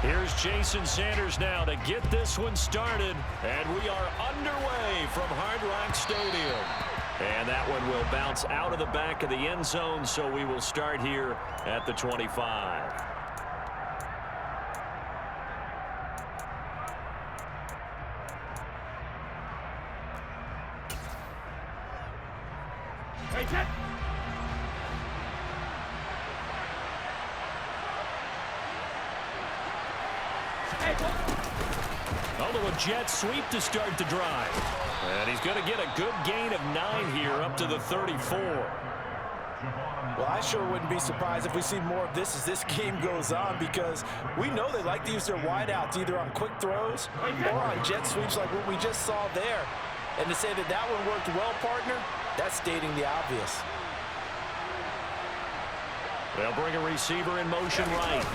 Here's Jason Sanders now to get this one started. And we are underway from Hard Rock Stadium. And that one will bounce out of the back of the end zone, so we will start here at the 25. Although a jet sweep to start the drive. And he's going to get a good gain of 9 here up to the 34. Well, I sure wouldn't be surprised if we see more of this as this game goes on, because we know they like to use their wideouts either on quick throws or on jet sweeps like what we just saw there. And to say that that one worked well, partner, that's stating the obvious. They'll bring a receiver in motion right.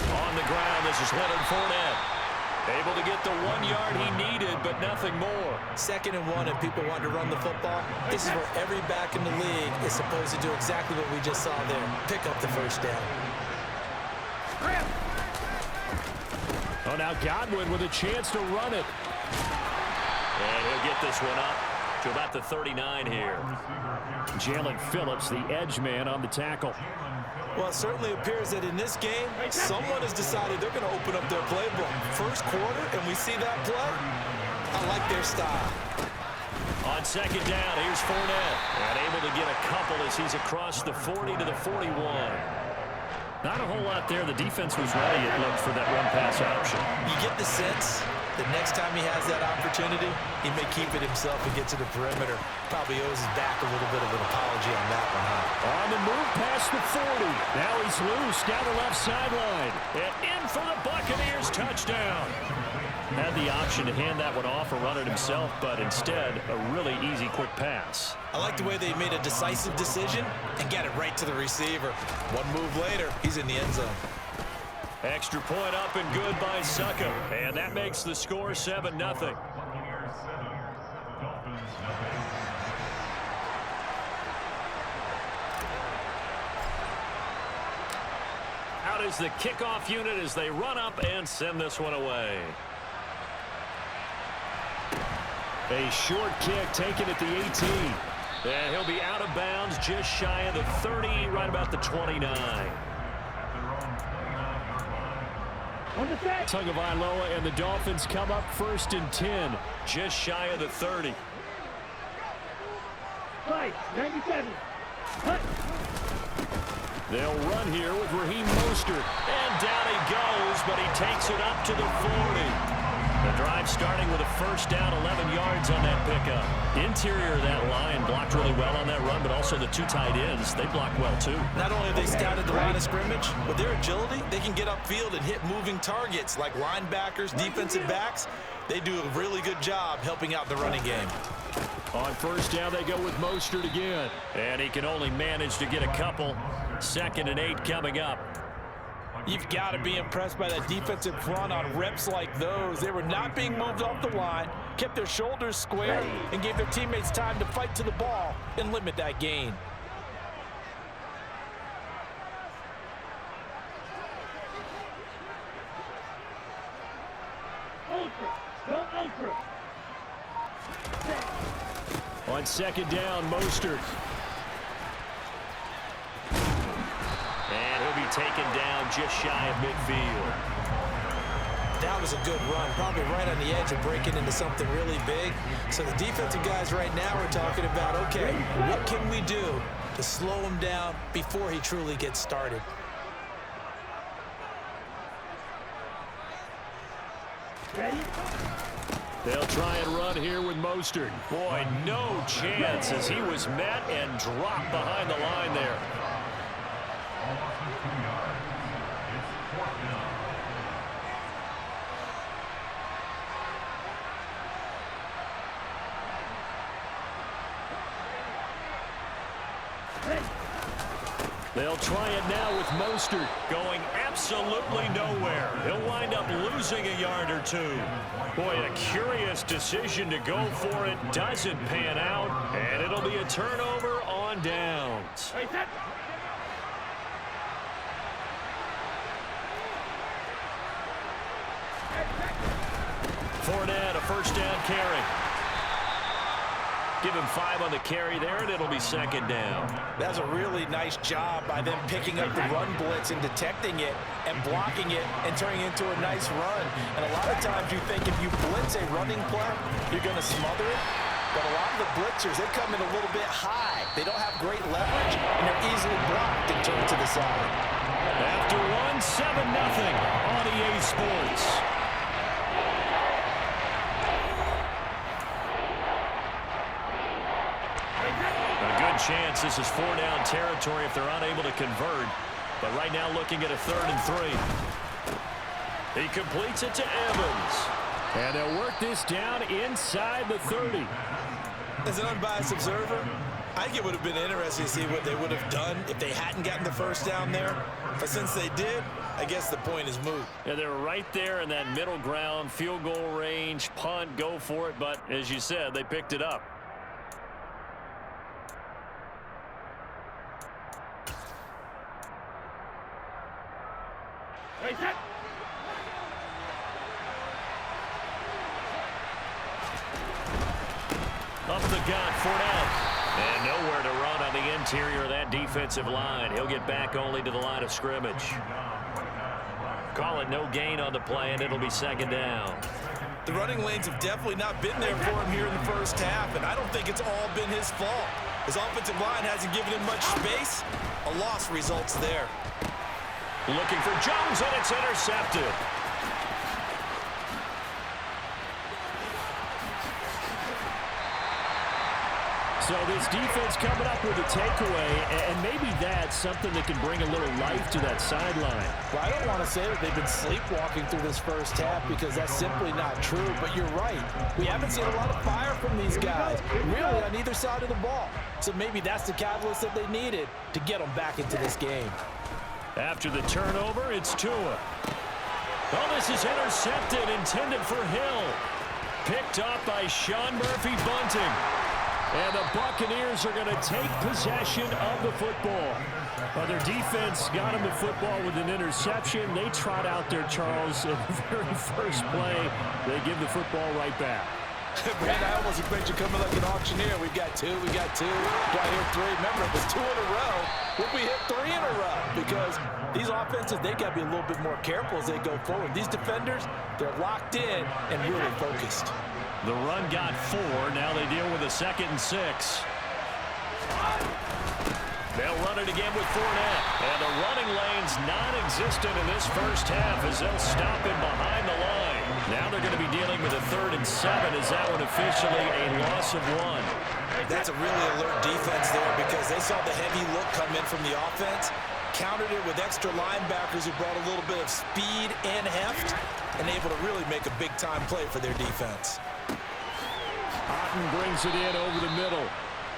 On the ground, this is Leonard Fournette. Able to get the 1 yard he needed, but nothing more. 2nd and 1, and people want to run the football. This is where every back in the league is supposed to do exactly what we just saw there. Pick up the first down. Oh, now Godwin with a chance to run it. And he'll get this one up to about the 39 here. Jalen Phillips, the edge man on the tackle. Well, it certainly appears that in this game, someone has decided they're going to open up their playbook. First quarter, and we see that play. I like their style. On 2nd down, here's Fournette. And able to get a couple as he's across the 40 to the 41. Not a whole lot there. The defense was ready, it looked, for that run-pass option. You get the sense the next time he has that opportunity, he may keep it himself and get to the perimeter. Probably owes his back a little bit of an apology on that one, huh? On the move past the 40. Now he's loose down the left sideline. And in for the Buccaneers touchdown. Had the option to hand that one off or run it himself, but instead, a really easy quick pass. I like the way they made a decisive decision and got it right to the receiver. One move later, he's in the end zone. Extra point up and good by Suckup. And that makes the score 7-0. Out is the kickoff unit as they run up and send this one away. A short kick taken at the 18. And he'll be out of bounds just shy of the 30, right about the 29. Tagovailoa and the Dolphins come up 1st and 10, just shy of the 30. 97. They'll run here with Raheem Mostert. And down he goes, but he takes it up to the 40. The drive starting with a first down, 11 yards on that pickup. Interior of that line blocked really well on that run, but also the 2 tight ends, they blocked well too. Not only have they scouted the line of scrimmage, with their agility, they can get upfield and hit moving targets like linebackers, defensive backs. They do a really good job helping out the running game. On first down, they go with Mostert again. And he can only manage to get a couple. 2nd and 8 coming up. You've got to be impressed by that defensive front on reps like those. They were not being moved off the line, kept their shoulders square, and gave their teammates time to fight to the ball and limit that gain. On 2nd down, Mostert. And he'll be taken down just shy of midfield. That was a good run, probably right on the edge of breaking into something really big. So the defensive guys right now are talking about, okay, what can we do to slow him down before he truly gets started? Ready? They'll try and run here with Mostert. Boy, no chance as he was met and dropped behind the line there. They'll try it now with Mostert going absolutely nowhere. He'll wind up losing a yard or two. Boy, a curious decision to go for it. Doesn't pan out, and it'll be a turnover on downs. Fournette, a first down carry. Give him 5 on the carry there, and it'll be second down. That's a really nice job by them picking up the run blitz and detecting it and blocking it and turning it into a nice run. And a lot of times you think if you blitz a running play, you're going to smother it. But a lot of the blitzers, they come in a little bit high. They don't have great leverage, and they're easily blocked and turned to the side. After one, 7-0 on EA Sports. A good chance this is 4-down territory if they're unable to convert. But right now looking at a 3rd and 3. He completes it to Evans. And they'll work this down inside the 30. As an unbiased observer, I think it would have been interesting to see what they would have done if they hadn't gotten the first down there. But since they did, I guess the point is moot. Yeah, they're right there in that middle ground, field goal range, punt, go for it. But as you said, they picked it up. Up the gut, Fournette. And nowhere to run on the interior of that defensive line. He'll get back only to the line of scrimmage. Call it no gain on the play, and it'll be second down. The running lanes have definitely not been there for him here in the first half, and I don't think it's all been his fault. His offensive line hasn't given him much space. A loss results there. Looking for Jones, and it's intercepted. So this defense coming up with a takeaway, and maybe that's something that can bring a little life to that sideline. Well, I don't want to say that they've been sleepwalking through this first half because that's simply not true, but you're right. We haven't seen a lot of fire from these guys, really on either side of the ball. So maybe that's the catalyst that they needed to get them back into this game. After the turnover, it's Tua. Oh, this is intercepted, intended for Hill. Picked up by Sean Murphy-Bunting. And the Buccaneers are going to take possession of the football. Well, their defense got them the football with an interception. They trot out there, Charles, in the very first play. They give the football right back. Man, I almost expect you coming like an auctioneer. We got two. Do I hear 3? Remember, it was 2 in a row. Would we hit 3 in a row? Because these offenses, they got to be a little bit more careful as they go forward. These defenders, they're locked in and really focused. The run got 4. Now they deal with a 2nd and 6. They'll run it again with Fournette. And the running lane's non-existent in this first half as they'll stop him behind the line. Now they're going to be dealing with a 3rd and 7. Is that one officially a loss of 1? That's a really alert defense there because they saw the heavy look come in from the offense, countered it with extra linebackers who brought a little bit of speed and heft, and able to really make a big-time play for their defense. Otten brings it in over the middle.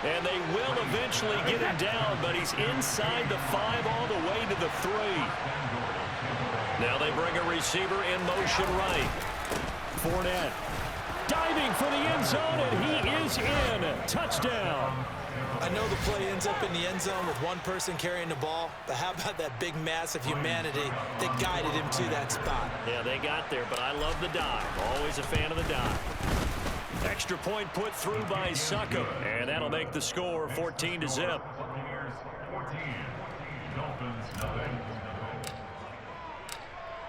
And they will eventually get him down, but he's inside the 5 all the way to the 3. Now they bring a receiver in motion right. Fournette diving for the end zone, and he is in. Touchdown. I know the play ends up in the end zone with one person carrying the ball, but how about that big mass of humanity that guided him to that spot? Yeah, they got there, but I love the dive. Always a fan of the dive. Extra point put through by Succo, and that'll make the score 14-0.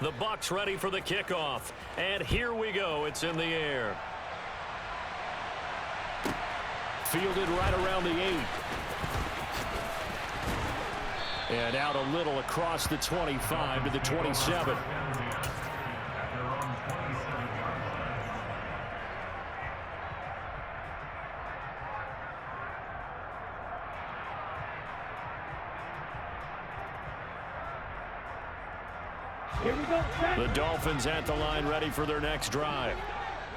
The Bucs ready for the kickoff, and here we go. It's in the air. Fielded right around the 8. And out a little across the 25 to the 27. Here we go. The Dolphins at the line ready for their next drive.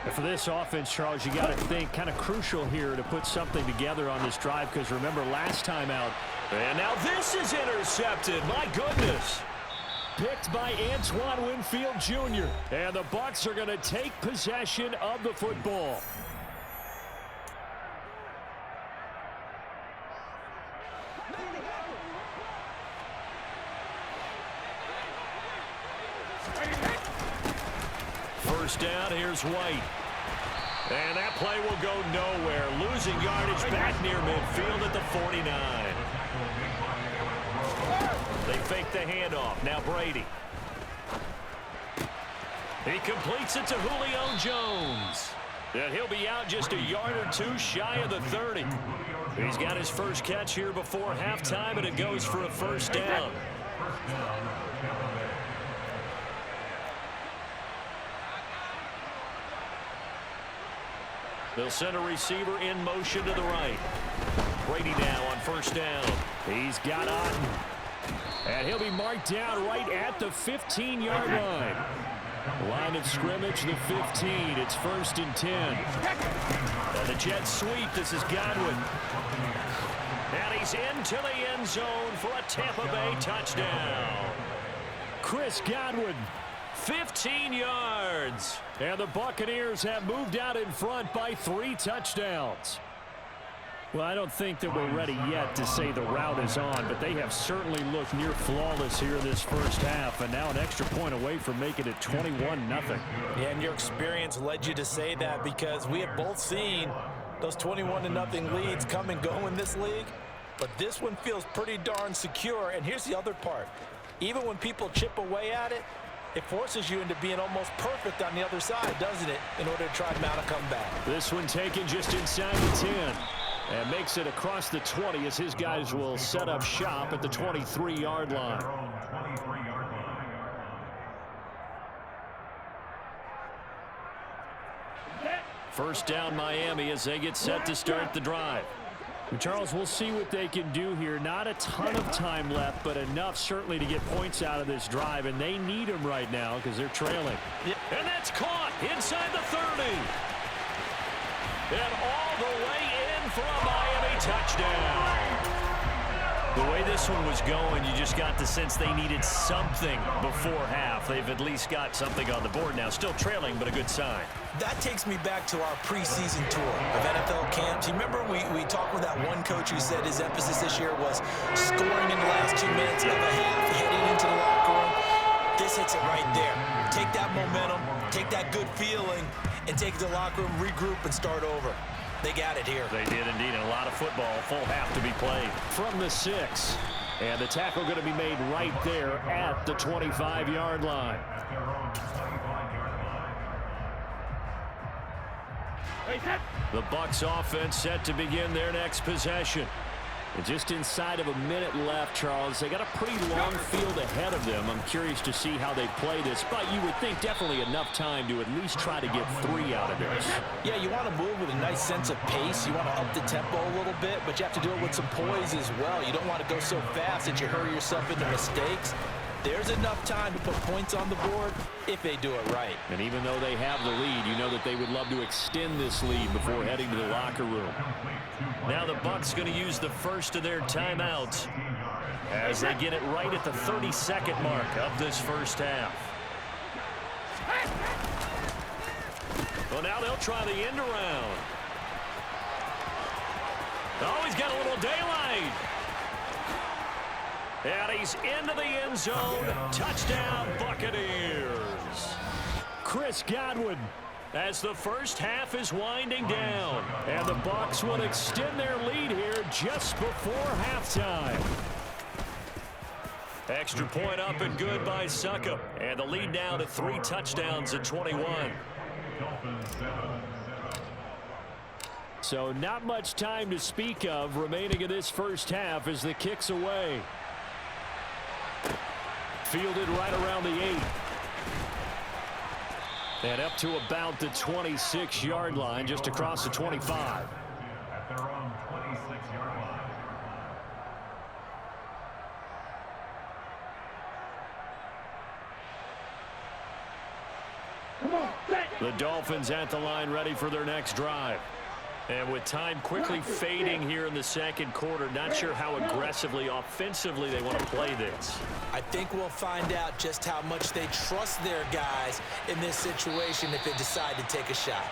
And for this offense, Charles, you got to think kind of crucial here to put something together on this drive because remember last time out. And now this is intercepted. My goodness. Picked by Antoine Winfield Jr. And the Bucs are going to take possession of the football. First down, here's White. And that play will go nowhere. Losing yardage back near midfield at the 49. They fake the handoff. Now Brady. He completes it to Julio Jones. And he'll be out just a yard or two shy of the 30. He's got his first catch here before halftime, and it goes for a first down. They'll send a receiver in motion to the right. Brady now on first down. He's got Otten. And he'll be marked down right at the 15-yard line. Line of scrimmage, the 15. It's 1st and 10. And the jet sweep. This is Godwin. And he's into the end zone for a Tampa Bay touchdown. Chris Godwin, 15 yards. And the Buccaneers have moved out in front by 3 touchdowns. Well, I don't think that we're ready yet to say the route is on, but they have certainly looked near flawless here this first half, and now an extra point away from making it 21-0. Yeah, and your experience led you to say that, because we have both seen those 21-0 leads come and go in this league, but this one feels pretty darn secure. And here's the other part. Even when people chip away at it, it forces you into being almost perfect on the other side, doesn't it, in order to try to mount a comeback. This one taken just inside the 10. And makes it across the 20 as his guys will set up shop at the 23-yard line. First down Miami as they get set to start the drive. Charles, we'll see what they can do here. Not a ton of time left, but enough certainly to get points out of this drive, and they need them right now because they're trailing. Yep. And that's caught inside the 30. And all the way in for a Miami touchdown. The way this one was going, you just got the sense they needed something before half. They've at least got something on the board now. Still trailing, but a good sign. That takes me back to our preseason tour of NFL camps. You remember we talked with that one coach who said his emphasis this year was scoring in the last 2 minutes of a half, heading into the locker room. This hits it right there. Take that momentum, take that good feeling, and take it to the locker room, regroup, and start over. They got it here. They did indeed, and a lot of football, full half to be played. From the 6, and the tackle going to be made right there at the 25-yard line. The Bucs offense set to begin their next possession. And just inside of a minute left, Charles. They got a pretty long field ahead of them. I'm curious to see how they play this, but you would think definitely enough time to at least try to get 3 out of this. Yeah, you want to move with a nice sense of pace. You want to up the tempo a little bit, but you have to do it with some poise as well. You don't want to go so fast that you hurry yourself into mistakes. There's enough time to put points on the board if they do it right. And even though they have the lead, you know that they would love to extend this lead before heading to the locker room. Now the Bucs going to use the first of their timeouts as they get it right at the 32nd mark of this first half. Well, now they'll try the end around. Oh, he's got a little daylight. And he's into the end zone. Touchdown, Buccaneers. Chris Godwin, as the first half is winding down. And the Bucs will extend their lead here just before halftime. Extra point up and good by Succop. And the lead now to 3 touchdowns at 21. So not much time to speak of remaining in this first half as the kick's away. Fielded right around the 8. And up to about the 26-yard line, just across the 25. At their own 26-yard line. The Dolphins at the line, ready for their next drive. And with time quickly fading here in the second quarter, not sure how aggressively, offensively they want to play this. I think we'll find out just how much they trust their guys in this situation if they decide to take a shot.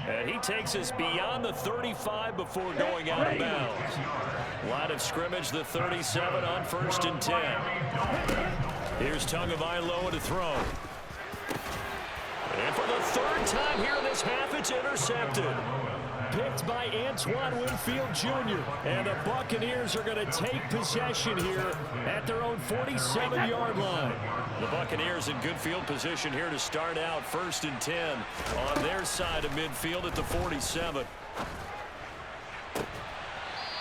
And he takes us beyond the 35 before going out of bounds. Line of scrimmage, the 37 on 1st and 10. Here's Tagovailoa to throw. And for the third time here in this half, it's intercepted. Picked by Antoine Winfield Jr. And the Buccaneers are going to take possession here at their own 47-yard line. The Buccaneers in good field position here to start out 1st and 10 on their side of midfield at the 47.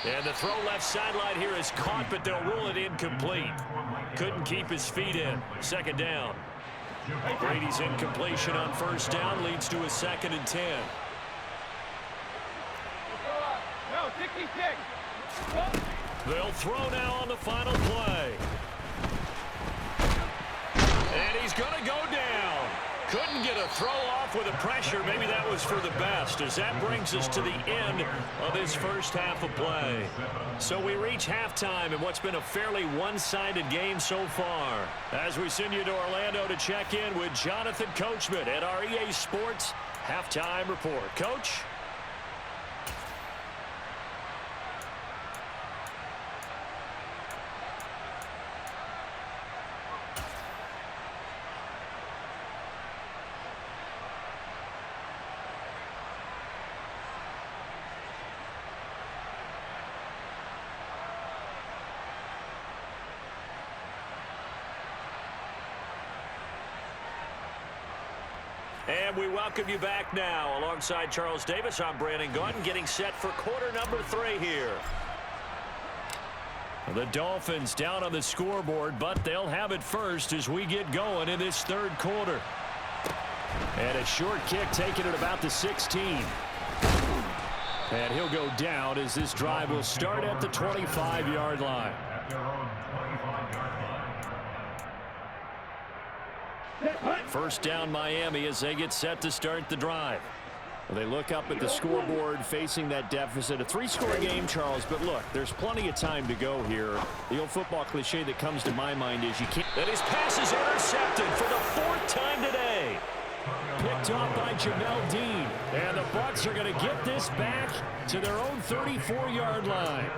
And the throw left sideline here is caught, but they'll rule it incomplete. Couldn't keep his feet in. 2nd down. Brady's incompletion on 1st down leads to a 2nd and 10. They'll throw now on the final play. And he's going to go down. Couldn't get a throw off with the pressure. Maybe that was for the best, as that brings us to the end of this first half of play. So we reach halftime in what's been a fairly one-sided game so far. As we send you to Orlando to check in with Jonathan Coachman at our EA Sports Halftime Report. Coach? And we welcome you back now. Alongside Charles Davis, I'm Brandon Gaudin, getting set for quarter number 3 here. The Dolphins down on the scoreboard, but they'll have it first as we get going in this 3rd quarter. And a short kick taken at about the 16. And he'll go down as this drive will start at the 25-yard line. First down Miami as they get set to start the drive. Well, they look up at the scoreboard facing that deficit. A 3-score game, Charles, but look, there's plenty of time to go here. The old football cliche that comes to my mind is you can't... And his pass is intercepted for the 4th time today. Picked off by Jamel Dean. And the Bucs are going to get this back to their own 34-yard line.